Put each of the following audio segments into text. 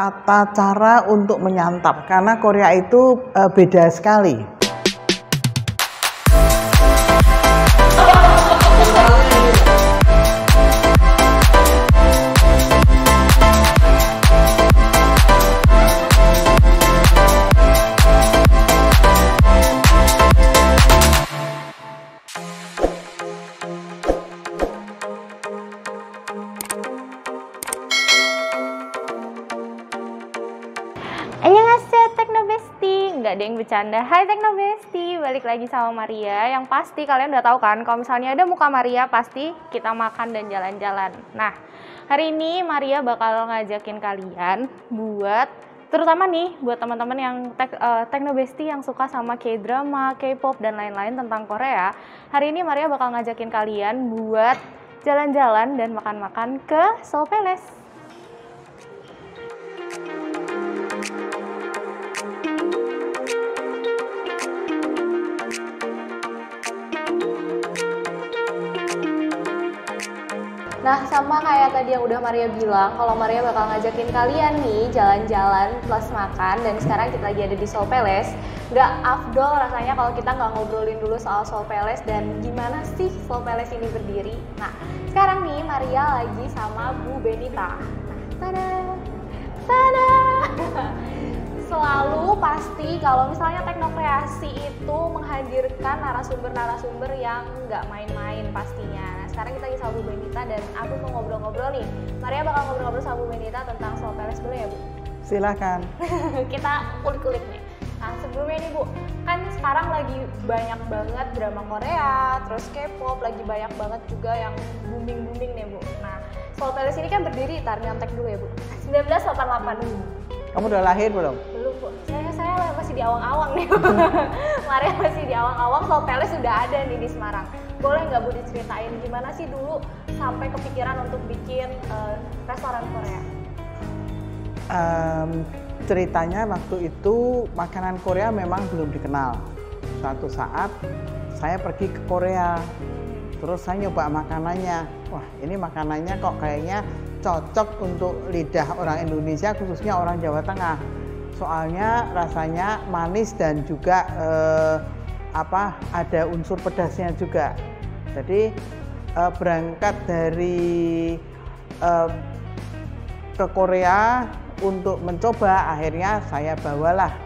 tata cara untuk menyantap, karena Korea itu beda sekali. Annyeonghaseyo Teknobesti, nggak ada yang bercanda. Hai Teknobesti, balik lagi sama Maria. Yang pasti kalian udah tahu kan, kalau misalnya ada muka Maria pasti kita makan dan jalan-jalan. Nah, hari ini Maria bakal ngajakin kalian buat, terutama nih buat teman-teman yang Teknobesti yang suka sama K-drama, K-pop dan lain-lain tentang Korea. Hari ini Maria bakal ngajakin kalian buat jalan-jalan dan makan-makan ke Seoul Palace. Nah, sama kayak tadi yang udah Maria bilang, kalau Maria bakal ngajakin kalian nih jalan-jalan plus makan, dan sekarang kita lagi ada di Seoul Palace. Nggak afdol rasanya kalau kita nggak ngobrolin dulu soal Seoul Palace dan gimana sih Seoul Palace ini berdiri. Nah, sekarang nih Maria lagi sama Bu Benita. Nah, tada! Tada! Selalu pasti kalau misalnya Teknokreasi itu menghadirkan narasumber-narasumber yang nggak main-main pastinya. Nah, sekarang kita lagi sama Bu Benita dan aku mau ngobrol-ngobrol nih. Maria bakal ngobrol-ngobrol sama Bu Benita tentang Seoul Palace, boleh ya Bu? Silahkan. Kita kulik-kulik nih. Nah, sebelumnya nih Bu, kan sekarang lagi banyak banget drama Korea, terus K-pop, lagi banyak banget juga yang booming-booming nih Bu. Nah, Seoul Palace ini kan berdiri, nyontek dulu ya Bu, 1988. Kamu udah lahir belum? Belum Bu, saya masih di awang-awang nih. Maria masih di awang-awang, Seoul Palace sudah ada nih di Semarang. Boleh nggak Bu diceritain gimana sih dulu sampai kepikiran untuk bikin restoran Korea? Ceritanya waktu itu makanan Korea memang belum dikenal. Suatu saat saya pergi ke Korea, terus saya nyoba makanannya. Wah, ini makanannya kok kayaknya cocok untuk lidah orang Indonesia, khususnya orang Jawa Tengah. Soalnya rasanya manis dan juga ada unsur pedasnya juga. Jadi berangkat dari ke Korea untuk mencoba, akhirnya saya bawalah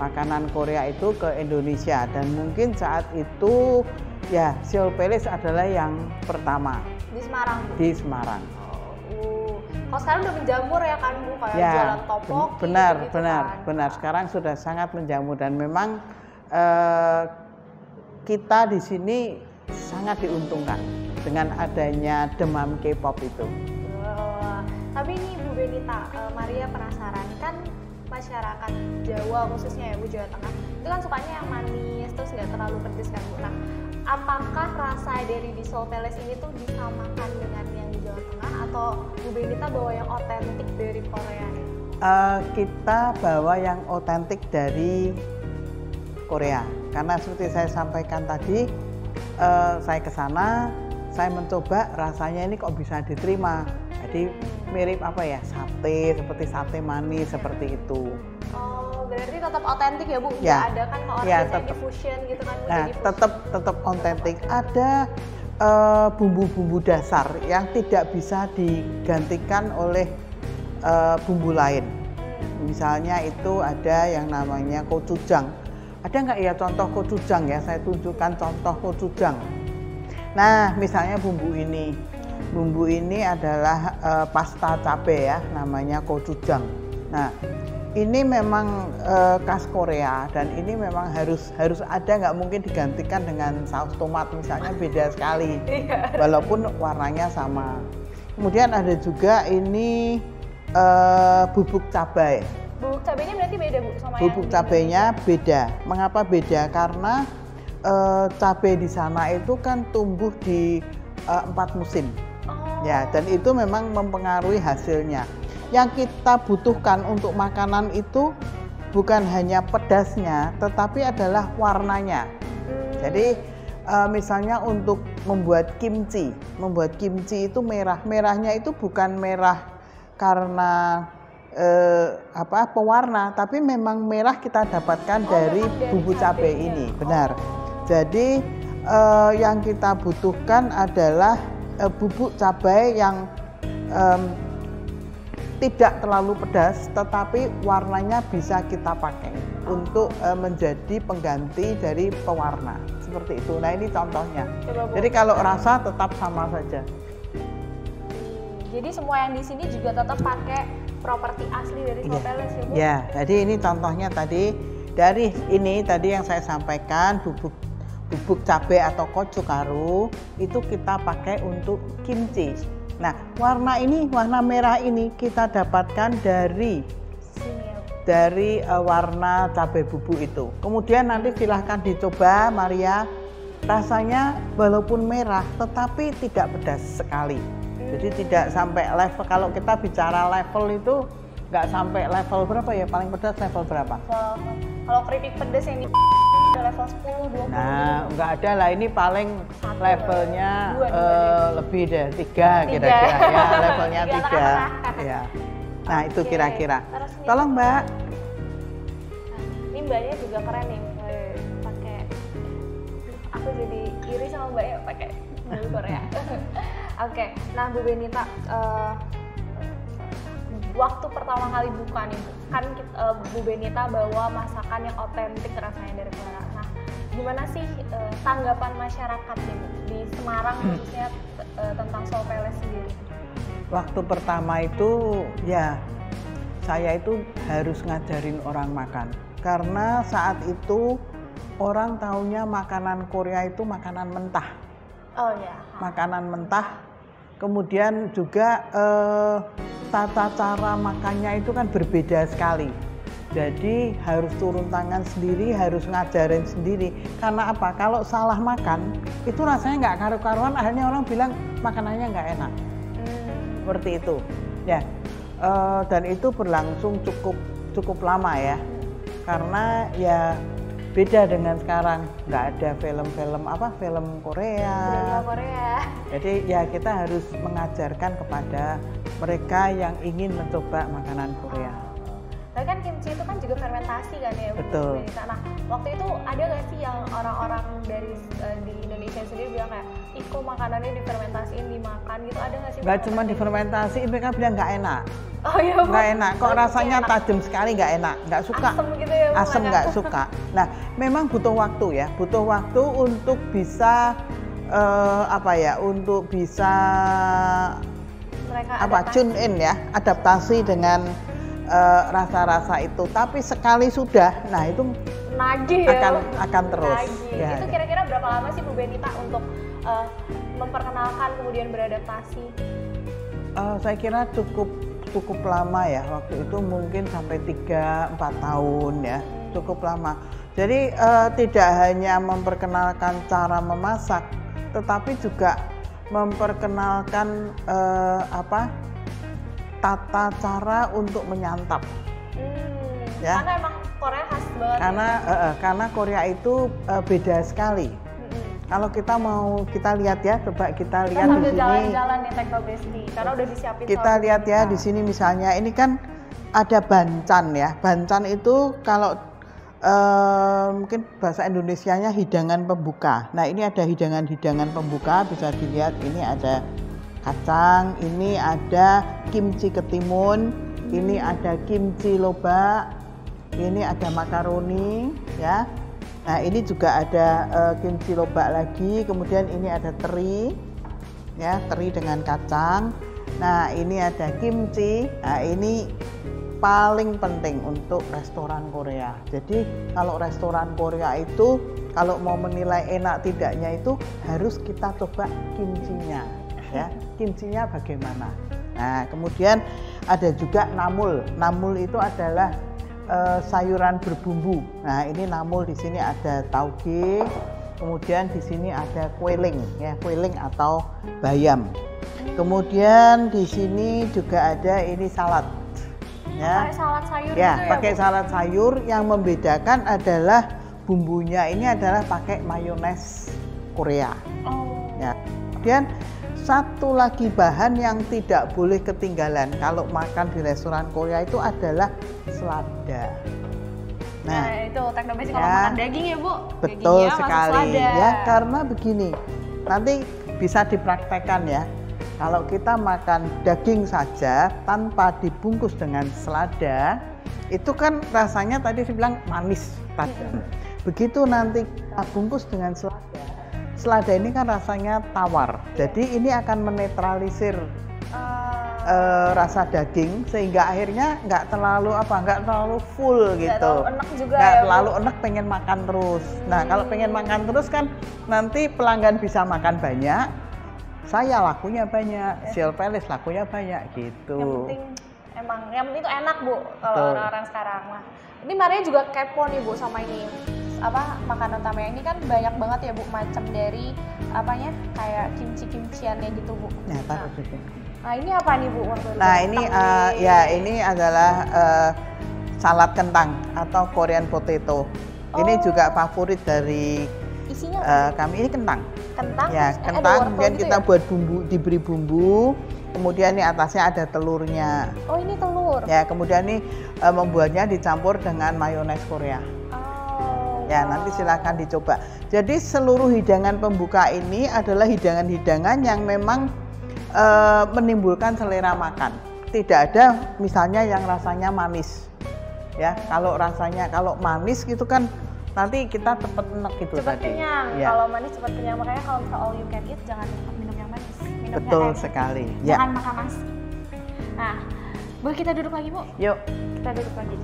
makanan Korea itu ke Indonesia, dan mungkin saat itu ya Seoul Palace adalah yang pertama di Semarang. Di Semarang. Kalau sekarang udah menjamur ya kan Bu, kayak Ya, jualan topoki. benar. Sekarang sudah sangat menjamur dan memang kita di sini sangat diuntungkan dengan adanya demam K-pop itu. Tapi ini Bu Benita, Maria penasaran, kan masyarakat Jawa khususnya ya Bu, Jawa Tengah itu kan sukanya yang manis, terus nggak terlalu pedes kan Bu. Nah, apakah rasa dari di Seoul Palace ini tuh disamakan dengan yang di Jawa Tengah, atau Bu Benita bawa yang otentik dari Korea? Kita bawa yang otentik dari Korea, karena seperti saya sampaikan tadi, saya ke sana, saya mencoba rasanya ini kok bisa diterima. Jadi mirip sate, seperti sate manis seperti itu. Oh, berarti tetap otentik ya Bu? Ya. Nggak ada kan kalau orang biasanya di fusion gitu kan? Nah, tetap otentik. Ada bumbu-bumbu dasar yang tidak bisa digantikan oleh bumbu lain. Misalnya itu ada yang namanya gochujang. Ada nggak ya contoh gochujang ya? Saya tunjukkan contoh gochujang. Nah, misalnya bumbu ini adalah pasta cabai ya, namanya gochujang. Nah, ini memang khas Korea dan ini memang harus ada, nggak mungkin digantikan dengan saus tomat misalnya, beda sekali. Walaupun warnanya sama. Kemudian ada juga ini bubuk cabai. Bubuk cabainya berarti beda Bu sama Bubuk cabainya beda. Mengapa beda? Karena cabai di sana itu kan tumbuh di 4 musim. Ya, dan itu memang mempengaruhi hasilnya. Yang kita butuhkan untuk makanan itu bukan hanya pedasnya, tetapi adalah warnanya. Jadi misalnya untuk membuat kimchi itu merah. Merahnya itu bukan merah karena pewarna, tapi memang merah kita dapatkan dari bumbu cabai ini, benar. Jadi yang kita butuhkan adalah bubuk cabai yang tidak terlalu pedas, tetapi warnanya bisa kita pakai untuk menjadi pengganti dari pewarna, seperti itu. Nah ini contohnya. Jadi kalau rasa tetap sama saja. Jadi semua yang di sini juga tetap pakai properti asli dari Sopeles ya Bu? Ya, jadi ini contohnya tadi dari ini tadi yang saya sampaikan bubuk cabai atau gochugaru itu kita pakai untuk kimchi. Nah, warna merah ini kita dapatkan dari warna cabai bubuk itu. Kemudian nanti silahkan dicoba Maria, rasanya walaupun merah tetapi tidak pedas sekali. Jadi tidak sampai level, kalau kita bicara level itu nggak sampai level berapa ya, paling pedas level berapa? Kalau keripik pedas yang di level 10, 20. Nah, nggak ada lah, ini paling levelnya lebih deh, 3 kira-kira ya, levelnya 3 ya. Nah itu kira-kira. Tolong Mbak. Ini Mbaknya juga keren nih, pakai. Aku jadi iri sama Mbak ya pakai bumbu Korea. Oke, nah Bu Benita, waktu pertama kali buka nih, kan Bu Benita bawa masakan yang otentik rasanya dari Korea. Nah, gimana sih tanggapan masyarakat nih Bu, di Semarang khususnya tentang Sopeles sendiri? Waktu pertama itu ya saya itu harus ngajarin orang makan, karena saat itu orang taunya makanan Korea itu makanan mentah. Oh ya. Makanan mentah, kemudian juga tata cara makannya itu kan berbeda sekali. Jadi harus turun tangan sendiri, harus ngajarin sendiri. Karena apa? Kalau salah makan, itu rasanya nggak karu-karuan. Akhirnya orang bilang makanannya nggak enak. Seperti itu. Ya. Dan itu berlangsung cukup lama ya. Karena ya beda dengan sekarang, nggak ada film Korea. Jadi ya kita harus mengajarkan kepada mereka yang ingin mencoba makanan Korea. Tapi kan kimchi itu kan juga fermentasi kan ya Bu? Betul. Nah waktu itu ada nggak sih yang orang-orang dari di Indonesia sendiri bilang kayak, ih kok makanannya difermentasiin dimakan gitu, ada nggak sih? Nggak cuma difermentasi, mereka bilang nggak enak. Oh iya Bu? Nggak enak, kok rasanya tajam sekali, nggak enak, nggak suka. Asem gitu ya Bu? Asem nggak suka. Nah memang butuh waktu ya, butuh waktu untuk bisa untuk bisa tune in ya, adaptasi dengan rasa-rasa itu. Tapi sekali sudah, nah itu nagih ya, akan terus. Ya. Itu kira-kira berapa lama sih Bu Benita untuk memperkenalkan kemudian beradaptasi? Saya kira cukup lama ya, waktu itu mungkin sampai 3-4 tahun ya, cukup lama. Jadi tidak hanya memperkenalkan cara memasak, tetapi juga memperkenalkan tata cara untuk menyantap. Ya. Karena emang Korea khas banget. Karena Korea itu beda sekali. Kalau kita lihat ya, coba kita lihat di sini. Jalan-jalan nih Teknobesti, karena udah disiapin. Kita lihat ya di sini misalnya, ini kan ada bancan ya. Bancan itu kalau mungkin bahasa Indonesianya hidangan pembuka. Nah ini ada hidangan pembuka, bisa dilihat ini ada kacang, ini ada kimchi ketimun, ini ada kimchi lobak, ini ada makaroni ya. Nah ini juga ada kimchi lobak lagi, kemudian ini ada teri ya, teri dengan kacang. Nah ini ada kimchi. Nah ini paling penting untuk restoran Korea. Jadi kalau restoran Korea itu kalau mau menilai enak tidaknya itu harus kita coba kimchinya ya. Kimchinya bagaimana. Nah kemudian ada juga namul. Namul itu adalah sayuran berbumbu. Nah ini namul, di sini ada tauge, kemudian di sini ada kweling ya, kweling atau bayam. Kemudian di sini juga ada ini salad. Ya. Pakai salad sayur ya, gitu pakai salad sayur. Yang membedakan adalah bumbunya ini adalah pakai mayones Korea. Oh. Ya. Kemudian satu lagi bahan yang tidak boleh ketinggalan kalau makan di restoran Korea itu adalah selada. Nah itu teknobesi kalau makan daging ya Bu. Betul sekali ya, karena begini, nanti bisa dipraktekkan ya. Kalau kita makan daging saja tanpa dibungkus dengan selada, itu kan rasanya tadi saya bilang manis. Begitu nanti kita bungkus dengan selada ini kan rasanya tawar. Jadi ini akan menetralisir rasa daging sehingga akhirnya nggak terlalu full gitu. Nggak terlalu enak juga ya, terlalu enak, pengen makan terus. Nah kalau pengen makan terus kan nanti pelanggan bisa makan banyak, saya lakunya banyak, Seal Palace lakunya banyak gitu. Yang penting itu enak Bu kalau orang-orang sekarang. Nah, ini Maria juga kepo nih Bu sama ini makanan Tamiya ini kan banyak banget ya Bu macam dari kayak kimchi-kimchiannya gitu Bu. Nah ini apa nih Bu? Nah ini ini adalah salad kentang atau Korean potato. Ini juga favorit dari kami. Ini kentang. Ya kentang, kemudian kita buat bumbu, diberi bumbu. Kemudian ini atasnya ada telurnya. Oh ini telur. Ya kemudian ini membuatnya dicampur dengan mayones Korea. Ya nanti silakan dicoba. Jadi seluruh hidangan pembuka ini adalah hidangan-hidangan yang memang menimbulkan selera makan. Tidak ada misalnya yang rasanya manis. Ya, kalau manis gitu kan nanti kita cepat enak gitu cepat tadi. Kenyang. Ya. Kalau manis cepat kenyang, makanya kalau misal all you can eat jangan minum yang manis. Betul sekali. Jangan makan manis. Nah, boleh kita duduk lagi Bu? Yuk. Kita duduk lagi.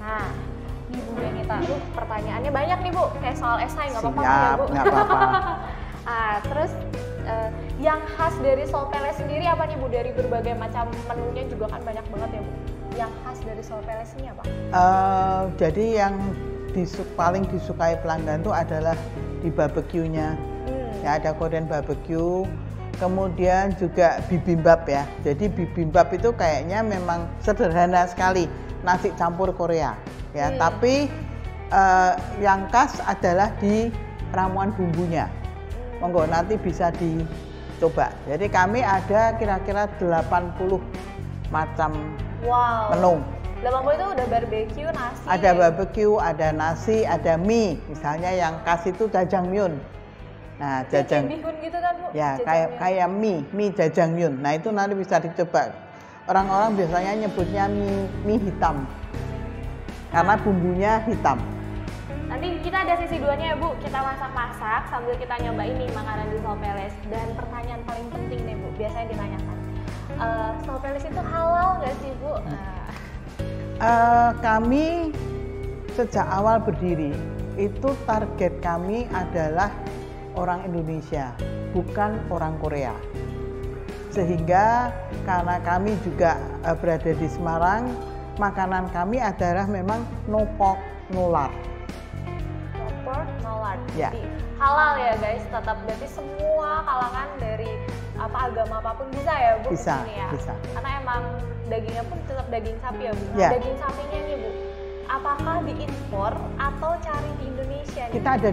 Nah, ini Bu Benita, pertanyaannya banyak nih Bu, kayak soal esai nggak apa-apa ya Bu? Nggak apa-apa. Terus yang khas dari Seoul Palace sendiri apa nih Bu? Dari berbagai macam menunya juga kan banyak banget ya Bu. Yang khas dari Seoul Palace ini apa? Jadi yang paling disukai pelanggan itu adalah di barbecue-nya. Ya ada Korean barbecue. Kemudian juga bibimbap ya. Jadi bibimbap itu kayaknya memang sederhana sekali, nasi campur Korea. Ya, tapi yang khas adalah di ramuan bumbunya. Monggo nanti bisa dicoba. Jadi kami ada kira-kira 80 macam menu. 80 itu udah barbecue, nasi. Ada barbecue, ada nasi, ada mie. Misalnya yang khas itu jajangmyeon. Nah, bihun gitu kan Bu? Ya, kayak mie jajangmyeon. Nah, itu nanti bisa dicoba. Orang-orang biasanya nyebutnya mie hitam. Karena bumbunya hitam. Nanti kita ada sesi 2-nya ya Bu, kita masak-masak sambil kita nyobain nih makanan di Seoul Palace. Dan pertanyaan paling penting nih Bu, biasanya ditanyakan, Seoul Palace itu halal nggak sih Bu? Kami sejak awal berdiri, itu target kami adalah orang Indonesia, bukan orang Korea. Sehingga karena kami juga berada di Semarang, makanan kami adalah memang no pork, no lard. Ya. Jadi halal ya guys, tetap berarti semua kalangan dari agama apapun bisa ya Bu? Bisa, ya? bisa. Karena emang dagingnya pun tetap daging sapi ya Bu? Ya. Daging sapinya nih Bu, apakah diimpor atau cari di Indonesia nih? Kita ada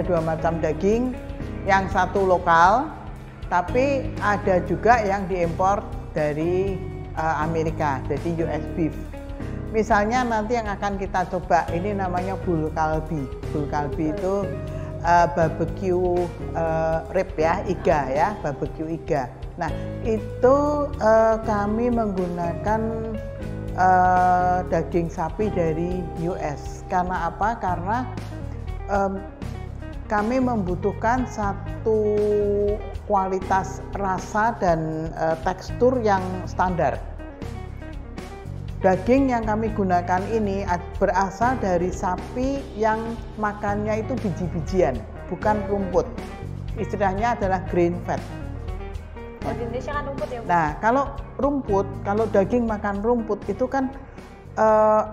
dua macam daging, yang satu lokal, tapi ada juga yang diimpor dari Amerika, jadi US beef. Misalnya nanti yang akan kita coba ini namanya bull kalbi. Bull kalbi itu barbecue rib ya, iga ya, barbecue iga. Nah itu kami menggunakan daging sapi dari US. Karena apa? Karena kami membutuhkan satu kualitas rasa dan tekstur yang standar. Daging yang kami gunakan ini berasal dari sapi yang makannya itu biji-bijian, bukan rumput. Istilahnya adalah grain fat. Di Indonesia kan rumput ya Bu? Nah, kalau daging makan rumput itu kan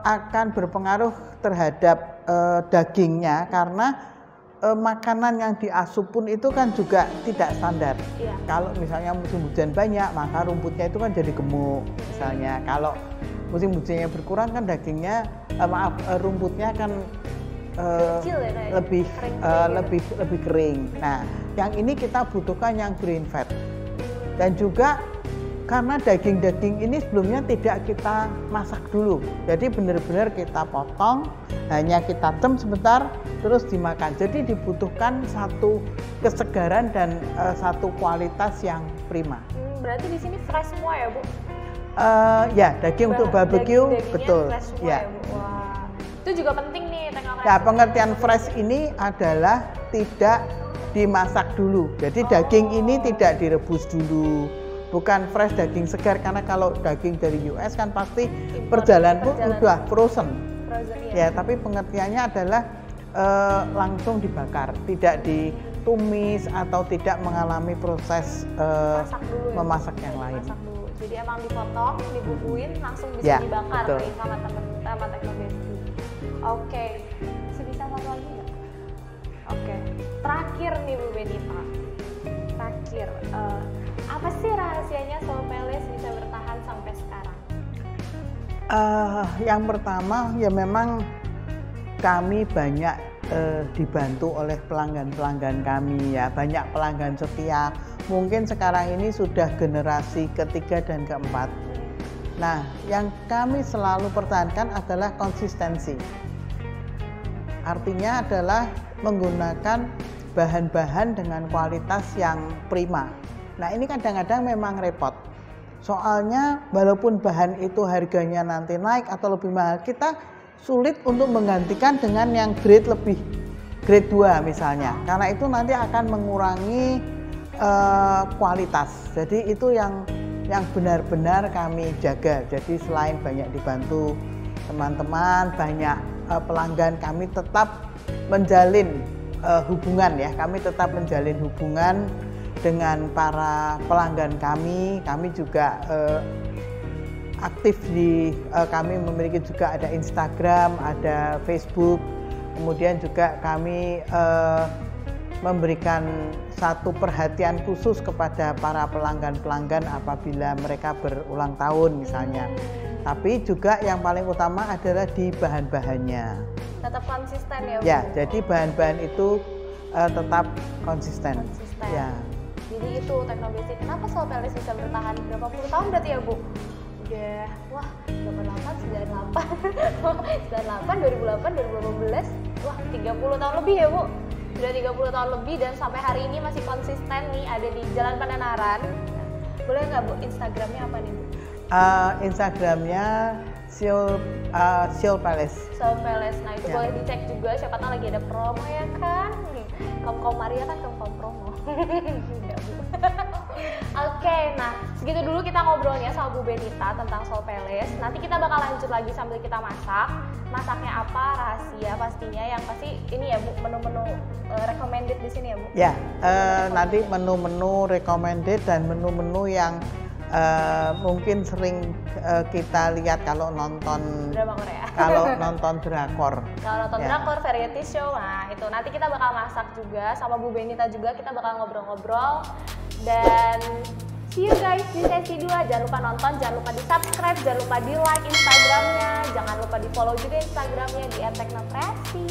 akan berpengaruh terhadap dagingnya karena makanan yang diasup pun itu kan juga tidak standar. Iya. Kalau misalnya musim hujan banyak, maka rumputnya itu kan jadi gemuk misalnya. Kalau musim hujannya berkurang kan rumputnya kan Kecil ya kayaknya? lebih Kering gitu. lebih kering. Nah, yang ini kita butuhkan yang green fat. Dan juga karena daging-daging ini sebelumnya tidak kita masak dulu, jadi benar-benar kita potong, hanya kita cem sebentar, terus dimakan. Jadi dibutuhkan satu kesegaran dan satu kualitas yang prima. Berarti di sini fresh semua ya Bu? Ya, daging untuk barbecue betul. Fresh semua ya Bu? Wah, itu juga penting nih teknologi. Nah, pengertian fresh ini adalah tidak dimasak dulu. Jadi daging ini tidak direbus dulu. Bukan fresh daging segar, karena kalau daging dari US kan pasti perjalanan pun udah frozen ya. Tapi pengertiannya adalah langsung dibakar, tidak ditumis atau tidak mengalami proses memasak yang lain. Jadi emang dipotong, dibumbuin, langsung bisa dibakar nih sama Teknobesti. Oke, sebisa satu lagi nggak? Oke, terakhir nih Bu Benita, terakhir apa sih rahasianya Soul Palace bisa bertahan sampai sekarang? Yang pertama ya memang kami banyak dibantu oleh pelanggan-pelanggan kami ya, banyak pelanggan setia. Mungkin sekarang ini sudah generasi ketiga dan keempat. Nah, yang kami selalu pertahankan adalah konsistensi. Artinya adalah menggunakan bahan-bahan dengan kualitas yang prima. Nah, ini kadang-kadang memang repot. Soalnya walaupun bahan itu harganya nanti naik atau lebih mahal, kita sulit untuk menggantikan dengan yang grade 2 misalnya. Karena itu nanti akan mengurangi kualitas. Jadi itu yang benar-benar kami jaga. Jadi selain banyak dibantu teman-teman, banyak pelanggan, kami tetap menjalin hubungan ya. Kami tetap menjalin hubungan dengan para pelanggan kami. Kami juga aktif kami memiliki juga ada Instagram, ada Facebook. Kemudian juga kami memberikan satu perhatian khusus kepada para pelanggan-pelanggan apabila mereka berulang tahun misalnya. Tapi juga yang paling utama adalah di bahan-bahannya. Tetap konsisten ya Bu? Ya, jadi bahan-bahan itu tetap konsisten. Ya. Jadi itu Teknobesti. Kenapa Soul Palace bisa bertahan berapa puluh tahun berarti ya Bu? Udah, wah 88, 98, 2008, 2018, wah 30 tahun lebih ya Bu? Sudah 30 tahun lebih dan sampai hari ini masih konsisten nih ada di Jalan Pandanaran. Boleh nggak Bu, Instagramnya apa nih Bu? Instagramnya Soul Palace. Soul Palace, nah itu boleh dicek juga, siapa tahu lagi ada promo ya kan? Kaum Maria kan kaum promo. Oke, nah segitu dulu kita ngobrolnya sama Bu Benita tentang Soul Palace. Nanti kita bakal lanjut lagi sambil kita masak. Masaknya apa, rahasia pastinya. Yang pasti ini ya Bu, menu-menu recommended di sini ya Bu? Ya, nanti menu-menu recommended dan menu-menu yang mungkin sering kita lihat kalau nonton drama Korea. Kalau nonton drakor. Kalau nonton drakor, variety show, nah itu nanti kita bakal masak juga sama Bu Benita juga, kita bakal ngobrol-ngobrol. Dan see you guys di sesi 2. Jangan lupa nonton, jangan lupa di subscribe, jangan lupa di like Instagramnya, jangan lupa di follow juga Instagramnya di @teknokreasi.